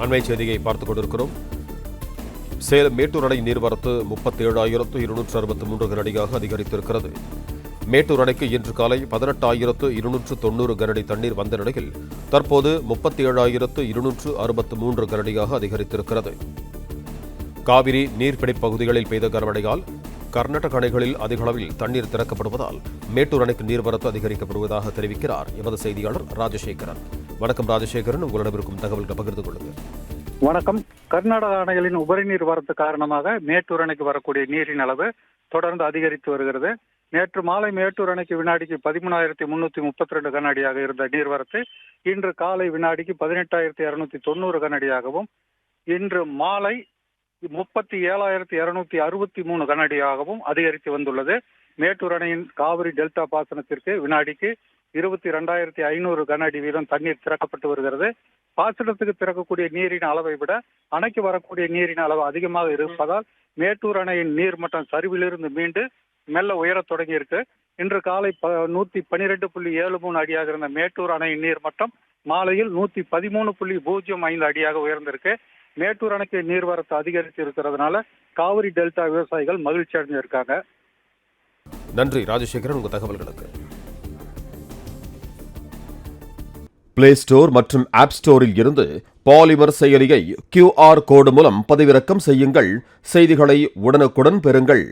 அண்மை செய்தியை பார்த்துக் கொண்டிருக்கிறோம். சேலம் மேட்டூர் அணை நீர்வரத்து 37,263 கனஅடியாக அதிகரித்திருக்கிறது. மேட்டூர் அணைக்கு இன்று காலை 18,290 கனஅடி தண்ணீர் வந்த நிலையில் தற்போது 37,263 கனஅடியாக அதிகரித்திருக்கிறது. காவிரி நீர்பிடிப்பு பகுதிகளில் பெய்த கனமழையால் கர்நாடக அணைகளில் அதிக அளவில் தண்ணீர் திறக்கப்படுவதால் மேட்டூர் அணைக்கு நீர்வரத்து அதிகரிக்கப்படுவதாக தெரிவிக்கிறார் எமது செய்தியாளர் ராஜசேகரன். வணக்கம் ராஜசேகரன், உங்களிடம் இருக்கும் தகவல்களை பகிர்ந்து கொள்ளுங்கள். வணக்கம். கர்நாடக அணைகளின் உபரி நீர் வரத்து காரணமாக மேட்டூர் அணைக்கு வரக்கூடிய நீரின் அளவு தொடர்ந்து அதிகரித்து வருகிறது. நேற்று மாலை மேட்டூர் அணைக்கு வினாடிக்கு 13,332 கனஅடியாக இருந்த நீர்வரத்து இன்று காலை வினாடிக்கு 18,290 கனஅடியாகவும் இன்று மாலை 37,263 கனஅடியாகவும் அதிகரித்து வந்துள்ளது. மேட்டூர் அணையின் காவிரி டெல்டா பாசனத்திற்கு வினாடிக்கு 22,500 கனஅடி வீதம் தண்ணீர் திறக்கப்பட்டு வருகிறது. பாசனத்துக்கு திறக்கக்கூடிய நீரின் அளவை விட அணைக்கு வரக்கூடிய நீரின் அளவு அதிகமாக இருப்பதால் மேட்டூர் அணையின் நீர்மட்டம் சரிவிலிருந்து மீண்டு மெல்ல உயரத் தொடங்கியிருக்கு. இன்று காலை 112.73 அடியாக இருந்த மேட்டூர் அணையின் நீர்மட்டம் மாலையில் 113.05 அடியாக உயர்ந்திருக்கு. மேட்டூர் அணைக்கு நீர்வரத்து அதிகரித்து இருக்கிறதுனால காவிரி டெல்டா விவசாயிகள் மகிழ்ச்சி அடைஞ்சிருக்காங்க. நன்றி ராஜசேகரன், உங்க தகவல்களுக்கு. பிளே ஸ்டோர் மற்றும் ஆப் ஸ்டோரில் இருந்து பாலிமர் செயலியை QR கோடு மூலம் பதிவிறக்கம் செய்யுங்கள். செய்திகளை உடனுக்குடன் பெறுங்கள்.